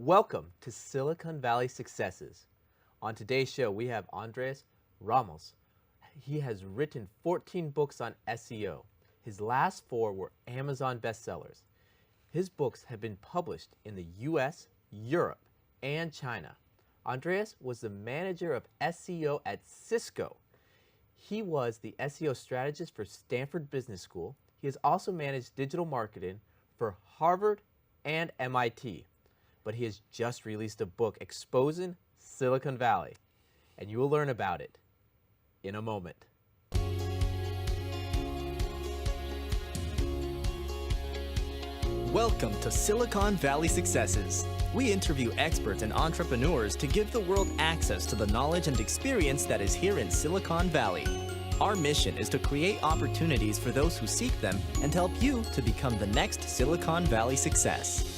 Welcome to Silicon Valley Successes. On today's show, we have Andres Ramos. He has written 14 books on SEO. His last 4 were Amazon bestsellers. His books have been published in the US, Europe, and China. Andreas was the manager of SEO at Cisco. He was the SEO strategist for Stanford Business School. He has also managed digital marketing for Harvard and MIT. But he has just released a book exposing Silicon Valley, and you will learn about it in a moment. Welcome to Silicon Valley Successes. We interview experts and entrepreneurs to give the world access to the knowledge and experience that is here in Silicon Valley. Our mission is to create opportunities for those who seek them and help you to become the next Silicon Valley success.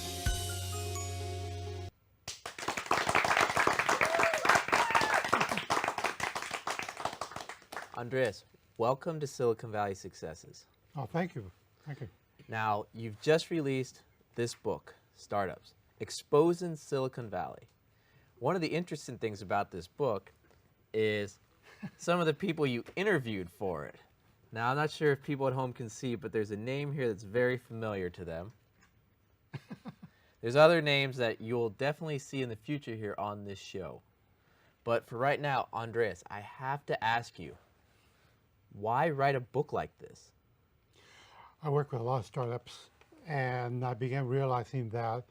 Andreas, welcome to Silicon Valley Successes. Oh, thank you. Thank you. Now, you've just released this book, Startups, Exposing Silicon Valley. One of the interesting things about this book is some of the people you interviewed for it. Now, I'm not sure if people at home can see, but there's a name here that's very familiar to them. There's other names that you'll definitely see in the future here on this show. But for right now, Andreas, I have to ask you, why write a book like this? I work with a lot of startups, and I began realizing that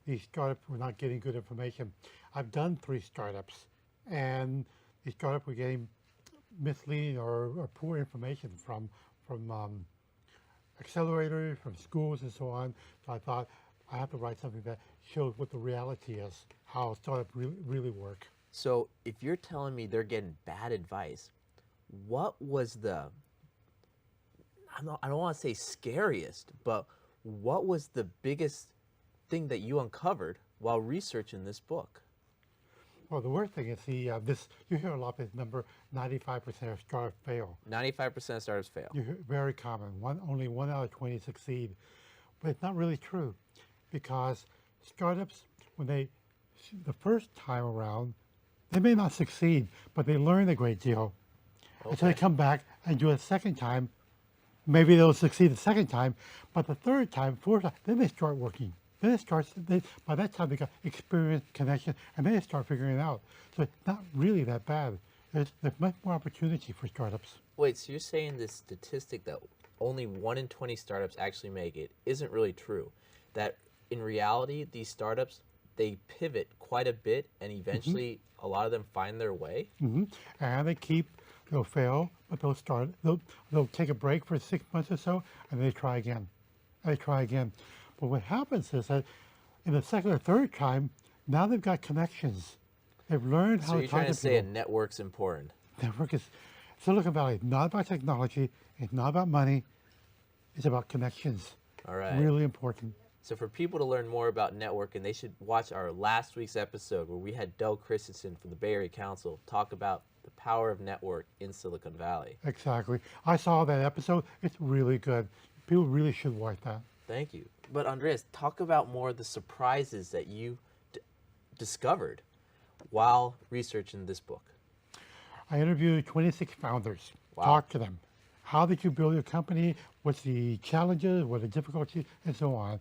these startups were not getting good information. I've done 3 startups, and these startups were getting misleading or poor information from accelerators, from schools, and so on. So I thought I have to write something that shows what the reality is, how startups really work. So if you're telling me they're getting bad advice, what was the, I don't want to say scariest, but what was the biggest thing that you uncovered while researching this book? Well, the worst thing is you hear a lot of this number, 95% of startups fail. 95% of startups fail. You hear, very common. Only 1 out of 20 succeed. But it's not really true, because startups, the first time around, they may not succeed, but they learn a great deal. Okay. And so they come back and do it a second time. Maybe they'll succeed the second time, but the third time, fourth time, then they start working. Then by that time they got experience, connection, and then they start figuring it out. So it's not really that bad. There's much more opportunity for startups. Wait, so you're saying this statistic that only 1 in 20 startups actually make it isn't really true? That in reality, these startups, they pivot quite a bit, and eventually a lot of them find their way? And they'll fail, but they'll take a break for 6 months or so, and they try again. But what happens is that in the second or third time, now they've got connections. They've learned how to talk to people. So you're trying to say a network's important? Silicon Valley is not about technology, it's not about money, it's about connections. All right. Really important. So for people to learn more about networking, they should watch our last week's episode where we had Del Christensen from the Bay Area Council talk about the power of network in Silicon Valley. Exactly. I saw that episode. It's really good. People really should watch that. Thank you. But Andreas, talk about more of the surprises that you discovered while researching this book. I interviewed 26 founders. Wow. Talked to them. How did you build your company? What's the challenges? What are the difficulties? And so on.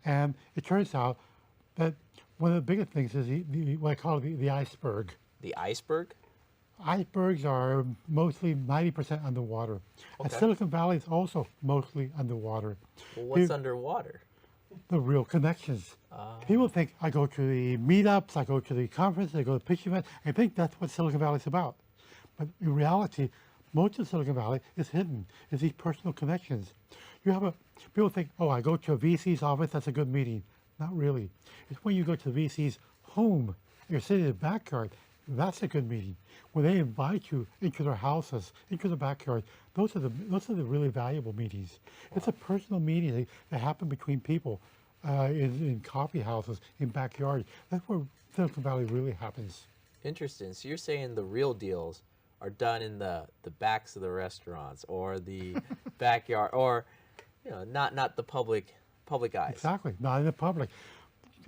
And it turns out that one of the biggest things is what I call the iceberg. The iceberg? Icebergs are mostly 90% underwater. Okay. And Silicon Valley is also mostly underwater. Well, what's underwater? The real connections. People think I go to the meetups, I go to the conference, I go to the pitch event, and think that's what Silicon Valley is about. But in reality, most of Silicon Valley is hidden. It's these personal connections. People think, oh, I go to a VC's office, that's a good meeting. Not really. It's when you go to the VC's home, and you're sitting in the backyard, that's a good meeting. When they invite you into their houses, into the backyard, those are the really valuable meetings. It's a personal meeting that happen between people in coffee houses, in backyards. That's where Silicon Valley really happens. Interesting. So you're saying the real deals are done in the backs of the restaurants or the backyard, or not the public eyes. Exactly, not in the public.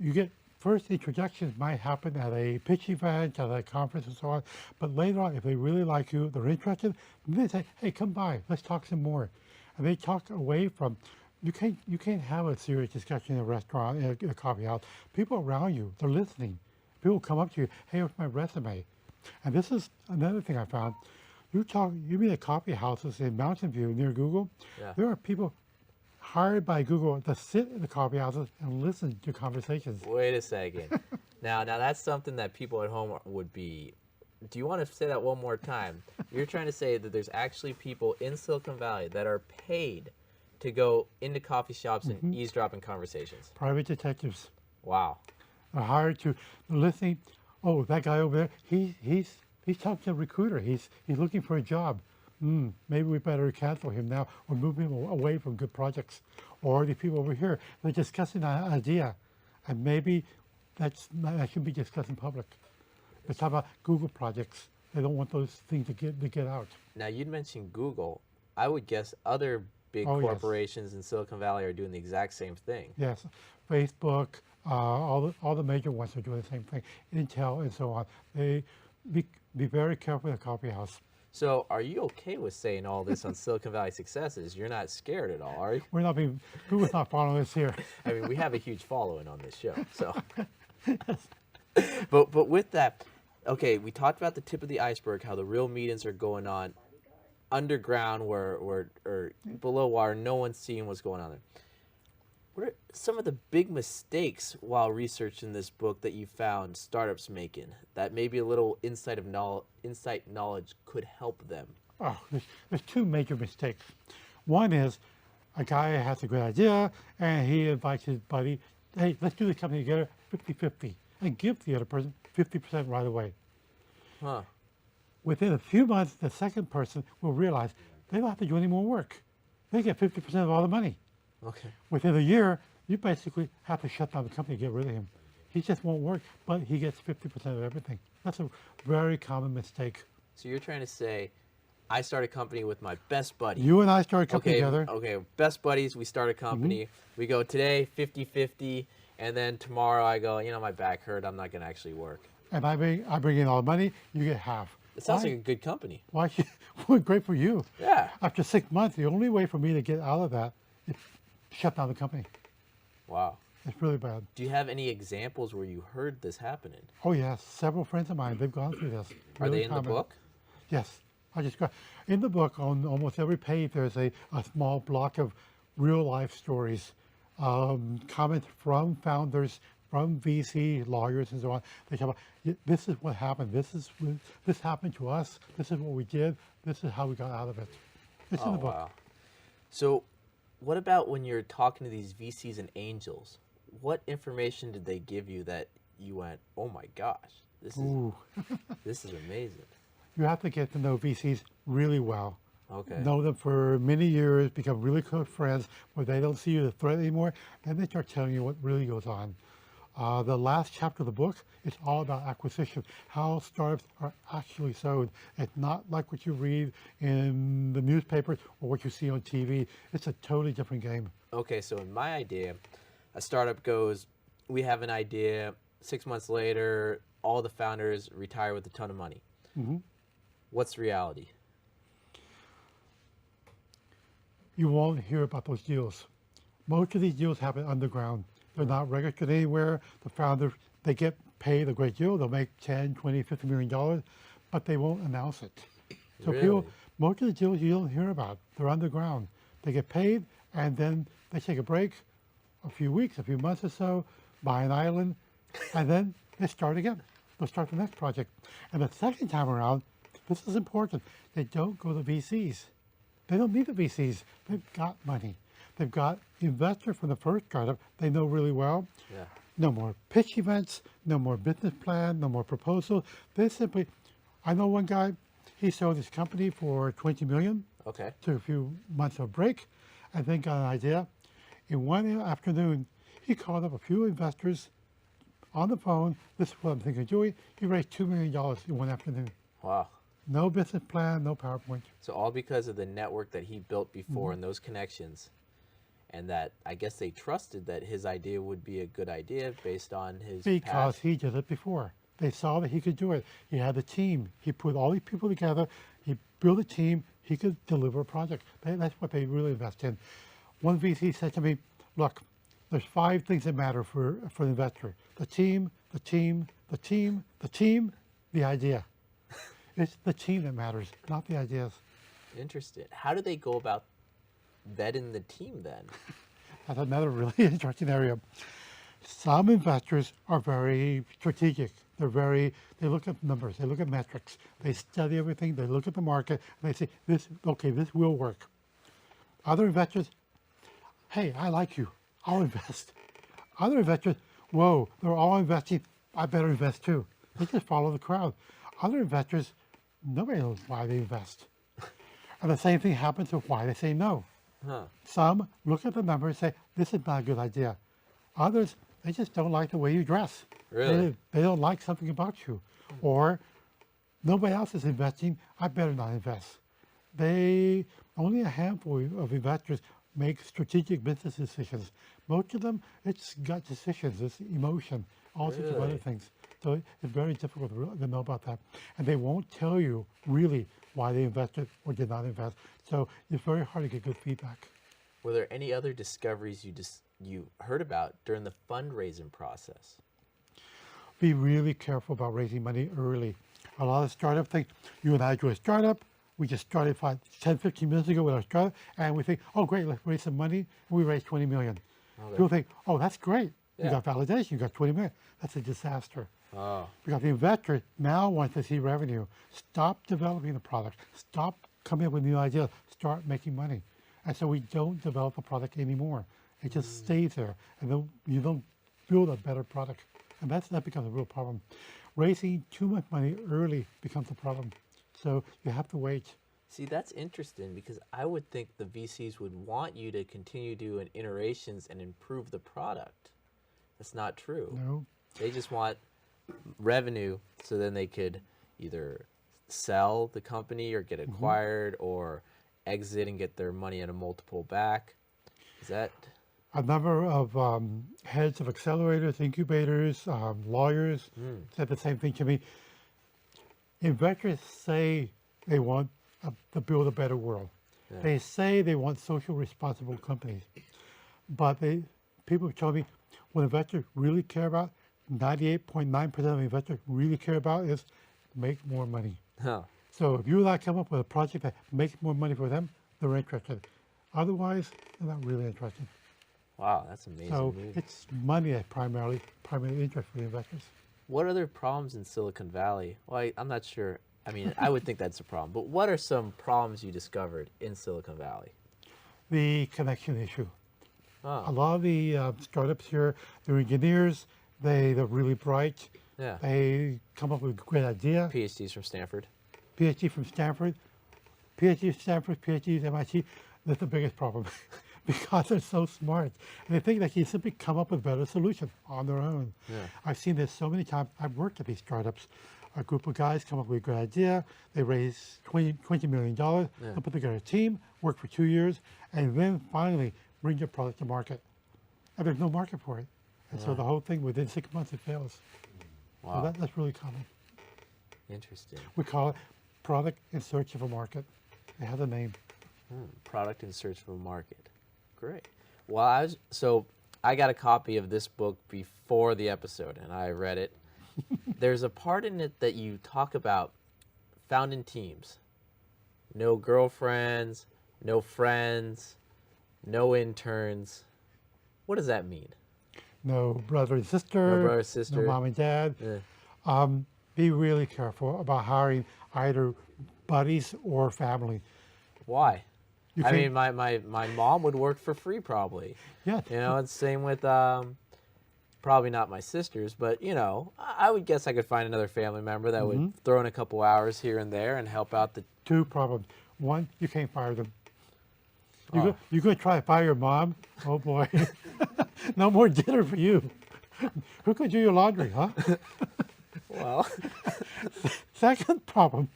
You get first introductions might happen at a pitch event, at a conference and so on, but later on, if they really like you, they're interested, then they say, hey, come by, let's talk some more. And they talk away from, you can't have a serious discussion in a restaurant, in a coffee house. People around you, they're listening. People come up to you, hey, where's my resume? And this is another thing I found. You meet at coffee houses in Mountain View near Google. Yeah. There are people hired by Google to sit in the coffee houses and listen to conversations. Wait a second. Now that's something that people at home would be. Do you want to say that one more time? You're trying to say that there's actually people in Silicon Valley that are paid to go into coffee shops and eavesdrop in conversations. Private detectives Wow. are hired to listening. Oh, that guy over there, he's talking to a recruiter. He's looking for a job. Maybe we better cancel him now or move him away from good projects. Or the people over here, they're discussing an idea, and maybe that should be discussed in public. They talk about Google projects. They don't want those things to get out. Now you'd mentioned Google. I would guess other big Oh, yes. corporations in Silicon Valley are doing the exact same thing. Yes, Facebook, all the major ones are doing the same thing. Intel and so on. They be very careful in a coffee house. So are you okay with saying all this on Silicon Valley Successes? You're not scared at all, are you? Who is not following us here? I mean, we have a huge following on this show, so. But with that, okay, we talked about the tip of the iceberg, how the real meetings are going on underground or below water, no one's seeing what's going on there. What are some of the big mistakes while researching this book that you found startups making that maybe a little insight knowledge could help them? Oh, there's two major mistakes. One is a guy has a great idea and he invites his buddy, hey, let's do this company together 50-50 and give the other person 50% right away. Huh. Within a few months, the second person will realize they don't have to do any more work. They get 50% of all the money. Okay. Within a year, you basically have to shut down the company to get rid of him. He just won't work, but he gets 50% of everything. That's a very common mistake. So you're trying to say, I start a company with my best buddy. You and I started a company together. Okay, best buddies, we start a company. We go today 50-50, and then tomorrow I go, my back hurt, I'm not going to actually work. And I bring in all the money, you get half. It sounds like a good company. Why? Well, great for you. Yeah. After 6 months, the only way for me to get out of that is shut down the company. Wow. It's really bad. Do you have any examples where you heard this happening? Oh yes, several friends of mine, they've gone through this. Are Really they in the common. book? Yes. In the book, on almost every page, there's a small block of real life stories, comments from founders, from VC, lawyers, and so on. They talk about, this is what happened. This happened to us. This is what we did. This is how we got out of it. It's in the book. Wow. So what about when you're talking to these VCs and angels? What information did they give you that you went, oh my gosh, this is amazing? You have to get to know VCs really well. Okay. Know them for many years, become really close friends. Where they don't see you as a threat anymore, then they start telling you what really goes on. The last chapter of the book is all about acquisition, how startups are actually sold. It's not like what you read in the newspapers or what you see on TV. It's a totally different game. Okay, so in my idea, a startup goes, we have an idea, 6 months later, all the founders retire with a ton of money. What's reality? You won't hear about those deals. Most of these deals happen underground. They're not registered anywhere. The founders, they get paid a great deal. They'll make 10, 20, $50 million, but they won't announce it. So Really? most of the deals you don't hear about, they're underground. They get paid, and then they take a break, a few weeks, a few months or so, buy an island, and then they start again. They'll start the next project. And the second time around, this is important, they don't go to VCs. They don't need the VCs. They've got money. They've got investors from the first startup they know really well. Yeah. No more pitch events, no more business plan, no more proposals. They simply, I know one guy, he sold his company for $20 million. Okay. Took a few months of break, and then got an idea. In one afternoon, he called up a few investors on the phone. This is what I'm thinking of doing. He raised $2 million in one afternoon. Wow. No business plan, no PowerPoint. So all because of the network that he built before and those connections. and that I guess they trusted that his idea would be a good idea based on his Because past. he did it before. They saw that he could do it. He had a team. He put all these people together. He built a team. He could deliver a project. That's what they really invest in. One VC said to me, look, there's 5 things that matter for the investor. The team, the team, the team, the team, the idea. It's the team that matters, not the ideas. Interesting. How do they go about vetting the team then? That's another really interesting area. Some investors are very strategic. They look at numbers, they look at metrics, they study everything, they look at the market, and they say, this will work. Other investors, hey, I like you, I'll invest. Other investors, whoa, they're all investing, I better invest too. They just follow the crowd. Other investors, nobody knows why they invest. And the same thing happens with why they say no. Some look at the numbers and say, this is not a good idea. Others, they just don't like the way you dress. Really? They don't like something about you. Or nobody else is investing, I better not invest. Only a handful of investors make strategic business decisions. Most of them, it's gut decisions, it's emotion, all sorts of other Really? things. So it's very difficult to know about that. And they won't tell you really why they invested or did not invest. So it's very hard to get good feedback. Were there any other discoveries you heard about during the fundraising process? Be really careful about raising money early. A lot of startup think, you and I do a startup, we just started 10, 15 minutes ago with our startup, and we think, oh great, let's raise some money, and we raised 20 million. Okay. People think, oh that's great, you Yeah. got validation, you got 20 million. That's a disaster. Oh, Because the investor now wants to see revenue. Stop developing the product, stop coming up with new ideas, start making money. And so we don't develop a product anymore. It just stays there, and then you don't build a better product. And that becomes a real problem. Raising too much money early becomes a problem. So you have to wait. see, that's interesting because I would think the VCs would want you to continue doing iterations and improve the product. That's not true. No, They just want revenue so then they could either sell the company or get acquired or exit and get their money at a multiple back. Is that a number of heads of accelerators, incubators, lawyers said the same thing to me. Investors say they want to build a better world. Yeah. They say they want social responsible companies. But people have told me what investors really care about, 98.9% of investors really care about is make more money. huh? So if you and I come up with a project that makes more money for them, they're interested. Otherwise, they're not really interested. Wow, that's amazing. So move. it's money that primary interest for the investors. What other problems in Silicon Valley? Well, I'm not sure. I mean, I would think that's a problem. But what are some problems you discovered in Silicon Valley? The connection issue. A Oh, lot of the startups here, they're engineers, they're really bright, yeah. they come up with a great idea. PhDs from Stanford. PhD from Stanford, PhDs MIT, that's the biggest problem because they're so smart. And they think they can simply come up with a better solution on their own. Yeah. I've seen this so many times. I've worked at these startups. A group of guys come up with a good idea. They raise $20 million. They put together a team, work for 2 years, and then finally bring your product to market. And there's no market for it. And so the whole thing, within 6 months, it fails. Wow. So that's really common. Interesting. We call it product in search of a market. It has a name. Product in search of a market. Great. Well, I got a copy of this book before the episode, and I read it. There's a part in it that you talk about founding teams. No girlfriends, no friends, no interns. What does that mean? No brother and sister. No brother, sister. No mom and dad. Yeah. Be really careful about hiring either buddies or family. Why? You I think- mean, my mom would work for free probably. Yeah. You know, it's same with probably not my sisters, but you know, I would guess I could find another family member that would throw in a couple hours here and there and help out the. Two problems. One, you can't fire them. Oh. You're going to try to fire your mom? Oh boy. No more dinner for you. Who could do your laundry, huh? Well, Second problem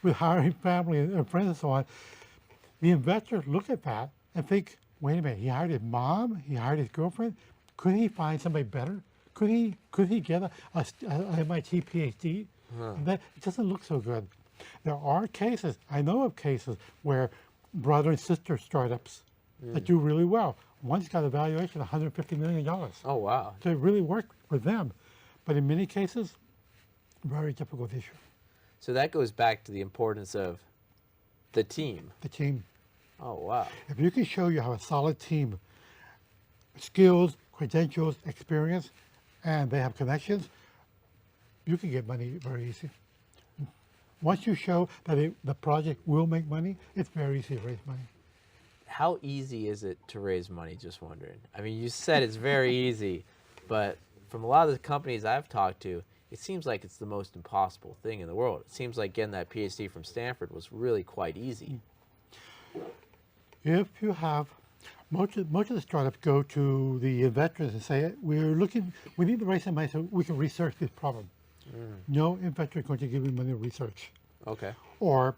with hiring family and friends and so on, the investors look at that and think, wait a minute, he hired his mom, he hired his girlfriend. Couldn't he find somebody better? Could he get a MIT PhD? That it doesn't look so good. There are cases, I know of cases where brother and sister startups that do really well. One's got a valuation of $150 million. Oh, wow. So it really worked for them. But in many cases, very difficult issue. So that goes back to the importance of the team. The team. Oh, wow. If you can show you have a solid team, skills, credentials, experience, and they have connections, you can get money very easy. Once you show that the project will make money, it's very easy to raise money. How easy is it to raise money? Just wondering. I mean, you said it's very easy, but from a lot of the companies I've talked to, it seems like it's the most impossible thing in the world. It seems like getting that PhD from Stanford was really quite easy. If you have, most of the startups go to the investors and say, we need to raise some money so we can research this problem. No investor is going to give you money to research. Okay. Or,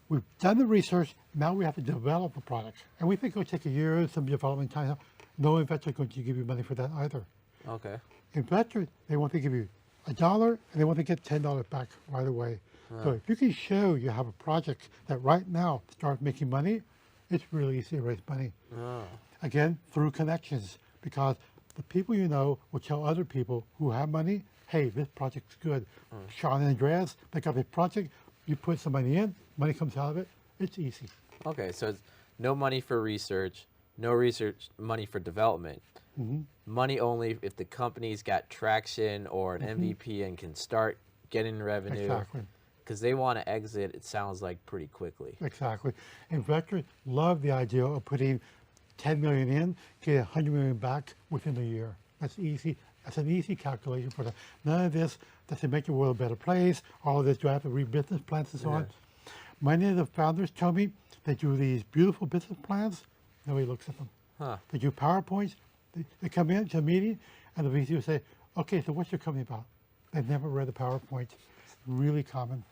we've done the research, now we have to develop a product. And we think it'll take a year, some development time. No investor is going to give you money for that either. Okay. Investors, they want to give you $1 and they want to get $10 back right away. So if you can show you have a project that right now starts making money, it's really easy to raise money. Again, through connections, because the people you know will tell other people who have money, hey, this project's good. Sean and Andreas, they got this project, you put some money in, money comes out of it, it's easy. Okay, so it's no money for research, no research money for development. Money only if the company's got traction or an MVP and can start getting revenue. Exactly. Because they want to exit, it sounds like, pretty quickly. Exactly. Investors love the idea of putting 10 million in, get 100 million back within a year. That's easy. That's an easy calculation for them. None of this, does it make the world a better place? All of this, do I have to read business plans and so on? Many of the founders tell me they do these beautiful business plans, nobody looks at them. They do PowerPoints, they come in to a meeting, and the VC will say, okay, so what's your company about? They've never read the PowerPoint. It's really common.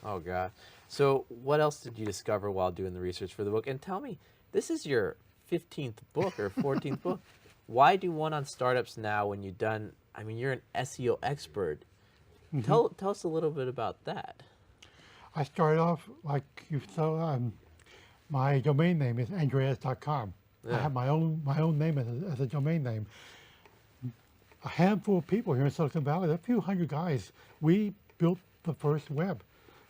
Oh, God. So what else did you discover while doing the research for the book? And tell me, this is your 15th book or 14th book. Why do one on startups now when you've done, I mean, you're an SEO expert. Tell us a little bit about that. I started off, like you saw, my domain name is andreas.com. I have my own name as a domain name. A handful of people here in Silicon Valley, a few hundred guys, we built the first web.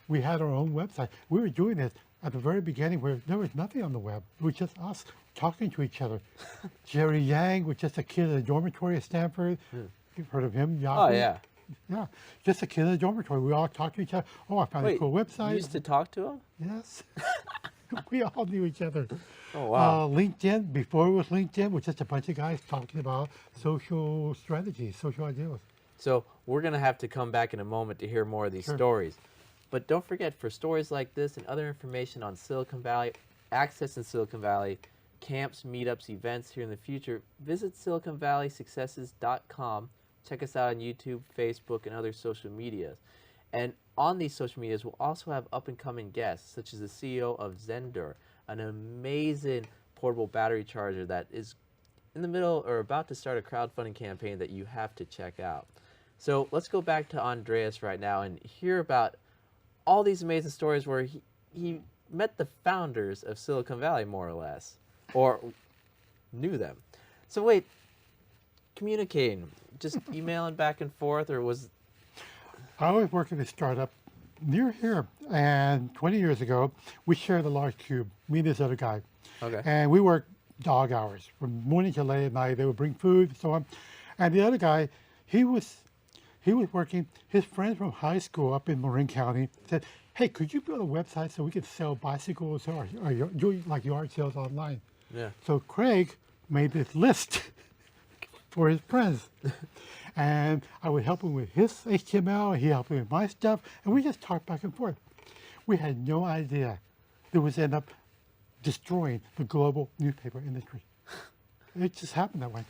We had our own website. We were doing this at the very beginning where there was nothing on the web. It was just us talking to each other. Jerry Yang was just a kid in a dormitory at Stanford. You've heard of him, Yahoo? Oh, yeah. Yeah, just a kid in a dormitory. We all talked to each other. Oh, I found a cool website. You used to talk to him? Yes. We all knew each other. Oh, wow. LinkedIn, before it was LinkedIn, was just a bunch of guys talking about social strategies, social ideals. So we're going to have to come back in a moment to hear more of these stories. But don't forget, for stories like this and other information on Silicon Valley, access in Silicon Valley, camps, meetups, events here in the future, visit SiliconValleySuccesses.com. Check us out on YouTube, Facebook, and other social medias. And on these social medias, we'll also have up-and-coming guests, such as the CEO of Zendure, an amazing portable battery charger that is in the middle or about to start a crowdfunding campaign that you have to check out. So let's go back to Andreas right now and hear about all these amazing stories where he met the founders of Silicon Valley, more or less, or knew them. So wait, communicating, just emailing back and forth, or was... I was working at a startup near here, and 20 years ago, we shared a large cube, me and this other guy. Okay. And we worked dog hours, from morning to late at night. They would bring food and so on. And the other guy, he was working, his friends from high school up in Marin County said, hey, could you build a website so we could sell bicycles or do like yard sales online? Yeah. So Craig made this list for his friends. And I would help him with his HTML, and he helped me with my stuff, and we just talked back and forth. We had no idea that was end up destroying the global newspaper industry. It just happened that way.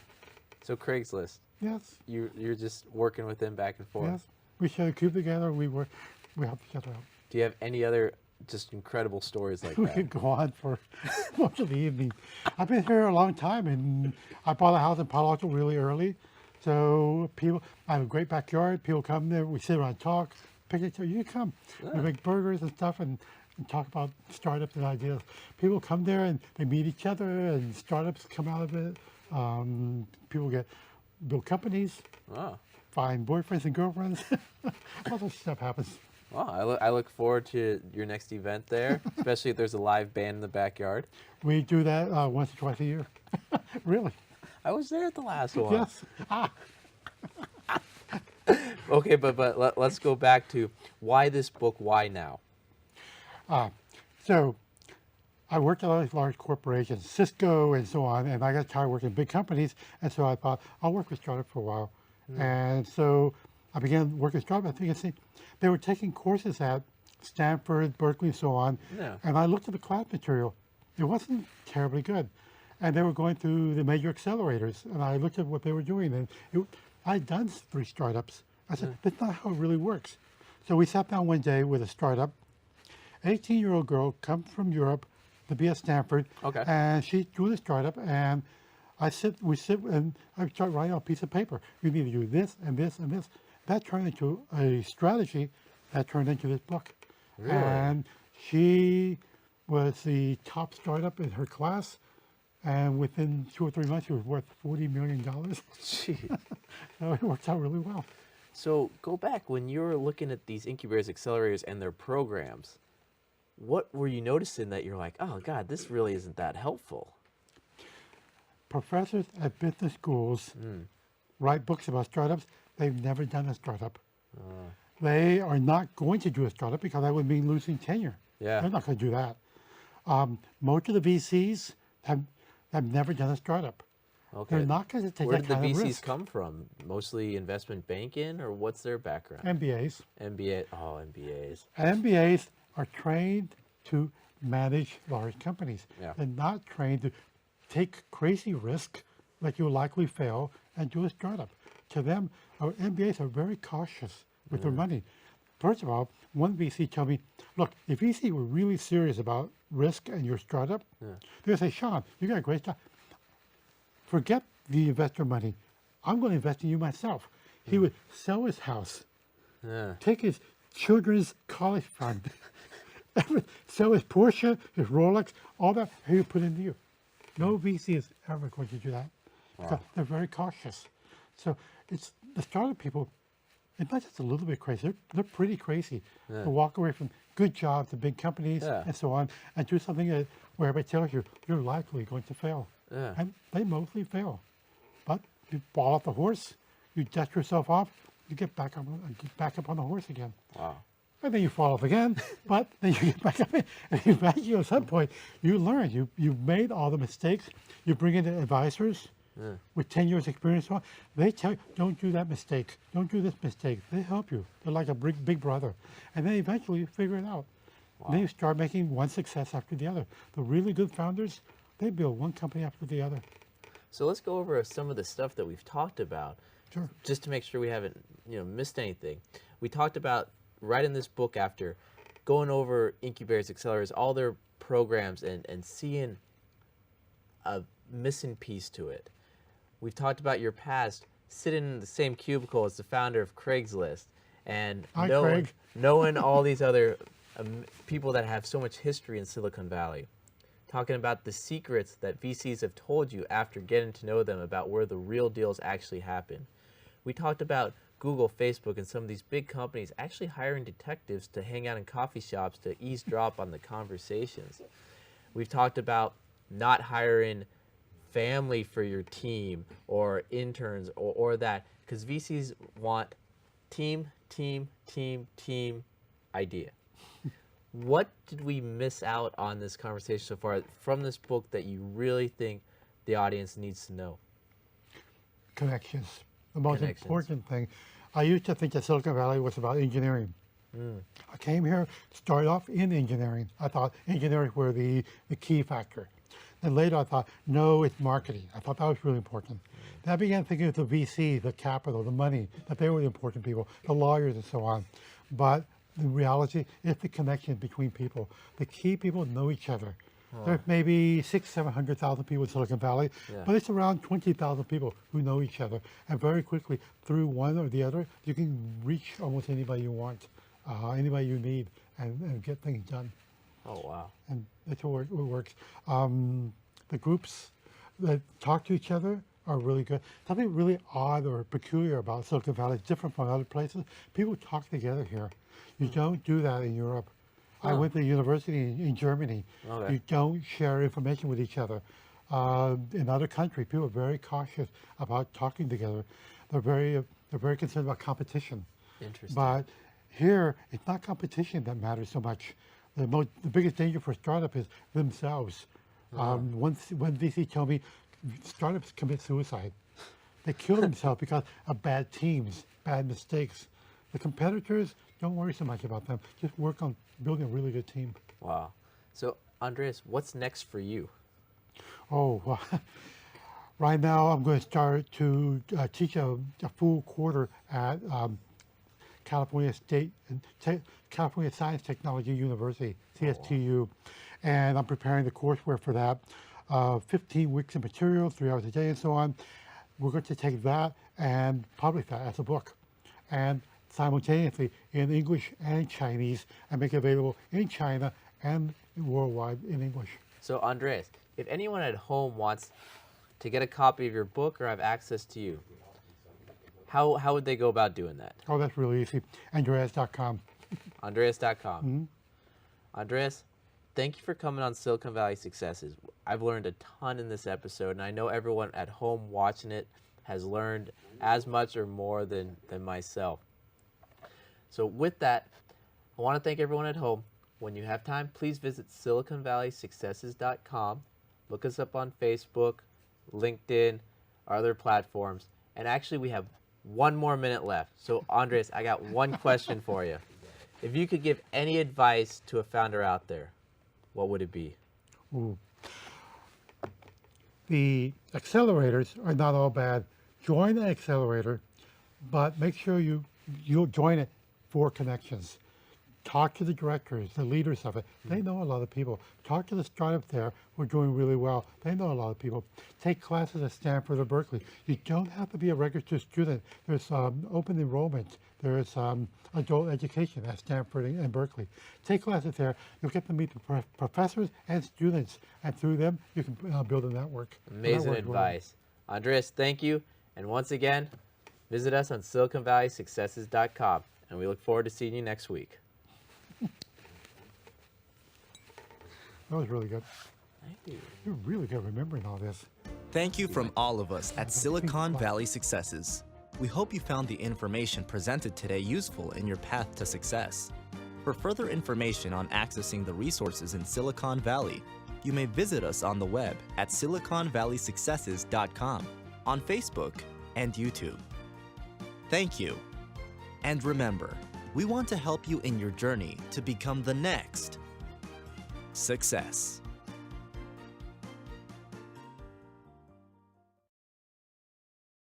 So Craigslist. Yes. You're just working with them back and forth. Yes. We shared a cube together. We helped each other out. Do you have any other just incredible stories like We that. could go on for much of the evening. I've been here a long time, and I bought a house in Palo Alto really early. So I have a great backyard. People come there. We sit around and talk. Pick each other. You come. We make burgers and stuff and talk about startups and ideas. People come there and they meet each other, and startups come out of it. People build companies, Oh. find boyfriends and girlfriends. All that stuff happens. Well, I look forward to your next event there, especially if there's a live band in the backyard. We do that once or twice a year. Really? I was there at the last one. Yes. Okay, but let's go back to why this book, why now? So I worked at all these large corporations, Cisco and so on, and I got tired working in big companies, and so I thought, I'll work with startup for a while. And so I began working with startup. I think they were taking courses at Stanford, Berkeley, and so on, Yeah. and I looked at the class material. It wasn't terribly good. And they were going through the major accelerators, and I looked at what they were doing, and I'd done 3 startups. I said, that's not how it really works. So we sat down one day with a startup. 18-year-old girl comes from Europe to be at Stanford, Okay. and she drew the startup, and we sit, and I start writing on a piece of paper. You need to do this and this and this. That turned into a strategy that turned into this book. Really? And she was the top startup in her class, and within 2 or 3 months, she was worth $40 million. Gee. So it worked out really well. So go back when you were looking at these incubators, accelerators, and their programs. What were you noticing that you're like, oh God, this really isn't that helpful? Professors at business schools write books about startups. They've never done a startup. They are not going to do a startup because that would mean losing tenure. Yeah. They're not going to do that. Most of the VCs have never done a startup. Okay. They're not going to take Where that did the kind of VCs risk. come from? Mostly investment banking, or what's their background? MBAs. MBA. Oh, MBAs. MBAs are trained to manage large companies. Yeah. They're not trained to take crazy risk like you'll likely fail and do a startup. To them, our MBAs are very cautious with their money. First of all, one VC told me, look, if VC were really serious about risk and your startup, they'd say, Sean, you got a great startup. Forget the investor money. I'm going to invest in you myself. He would sell his house, Yeah. take his children's college fund, sell his Porsche, his Rolex, all that, he would put into you. No VC is ever going to do that. Because they're very cautious. So it's the startup people, it's not just a little bit crazy, they're pretty crazy. To walk away from good jobs and big companies and so on, and do something where everybody tells you you're likely going to fail. Yeah. And they mostly fail. But you fall off the horse, you dust yourself off, you get back up on the horse again. Wow. And then you fall off again, but then you get back up. And eventually, at some point, you learn. You've made all the mistakes. You bring in the advisors with 10 years experience. They tell you, don't do that mistake. Don't do this mistake. They help you. They're like a big brother. And then eventually you figure it out. Then you start making one success after the other. The really good founders, they build one company after the other. So let's go over some of the stuff that we've talked about, Sure. just to make sure we haven't missed anything. We talked about right in this book after going over incubators, accelerators, all their programs, and seeing a missing piece to it. We've talked about your past, sitting in the same cubicle as the founder of Craigslist, and Hi, knowing, Craig. knowing all these other people that have so much history in Silicon Valley. Talking about the secrets that VCs have told you after getting to know them about where the real deals actually happen. We talked about Google, Facebook, and some of these big companies actually hiring detectives to hang out in coffee shops to eavesdrop on the conversations. We've talked about not hiring family for your team or interns or that, because VCs want team idea. What did we miss out on this conversation so far from this book that you really think the audience needs to know? Connections. The most Connections. important thing. I used to think that Silicon Valley was about engineering. I came here, started off in engineering. I thought engineering were the key factor. Then later I thought, no, it's marketing. I thought that was really important. Then I began thinking of the VC, the capital, the money, that they were the important people, the lawyers and so on. But the reality is the connection between people. The key people know each other. There's maybe 700,000 people in Silicon Valley, but it's around 20,000 people who know each other. And very quickly, through one or the other, you can reach almost anybody you want, anybody you need, and get things done. Oh, wow. And that's how it works. The groups that talk to each other are really good. Something really odd or peculiar about Silicon Valley, different from other places. People talk together here. You don't do that in Europe. I went to university in Germany. Okay. You don't share information with each other. In other countries, people are very cautious about talking together. They're very concerned about competition. Interesting. But here, it's not competition that matters so much. The biggest danger for startup is themselves. One VC told me startups commit suicide. They kill themselves because of bad teams, bad mistakes. The competitors, don't worry so much about them. Just work on building a really good team. Wow. So, Andreas, what's next for you? Oh, well, right now I'm going to start to teach a full quarter at California Science Technology University, CSTU, and I'm preparing the courseware for that. 15 weeks of material, 3 hours a day, and so on. We're going to take that and publish that as a book, and simultaneously in English and Chinese, and make it available in China and worldwide in English. So, Andreas, if anyone at home wants to get a copy of your book or have access to you, how would they go about doing that? Oh, that's really easy. Andreas.com. Andreas.com. Andreas, thank you for coming on Silicon Valley Successes. I've learned a ton in this episode, and I know everyone at home watching it has learned as much or more than myself. So with that, I want to thank everyone at home. When you have time, please visit siliconvalleysuccesses.com. Look us up on Facebook, LinkedIn, our other platforms. And actually, we have 1 more minute left. So, Andres, I got one question for you. If you could give any advice to a founder out there, what would it be? Ooh. The accelerators are not all bad. Join the accelerator, but make sure you'll join it for connections. Talk to the directors, the leaders of it. They know a lot of people. Talk to the startup there who are doing really well. They know a lot of people. Take classes at Stanford or Berkeley. You don't have to be a registered student. There's open enrollment. There's adult education at Stanford and Berkeley. Take classes there. You'll get to meet the professors and students, and through them, you can build a network. Amazing advice. Andreas, thank you. And once again, visit us on siliconvalleysuccesses.com, and we look forward to seeing you next week. That was really good. Thank you. You're really good remembering all this. Thank you from all of us at Silicon Valley Successes. We hope you found the information presented today useful in your path to success. For further information on accessing the resources in Silicon Valley, you may visit us on the web at siliconvalleysuccesses.com, on Facebook and YouTube. Thank you. And remember, we want to help you in your journey to become the next success.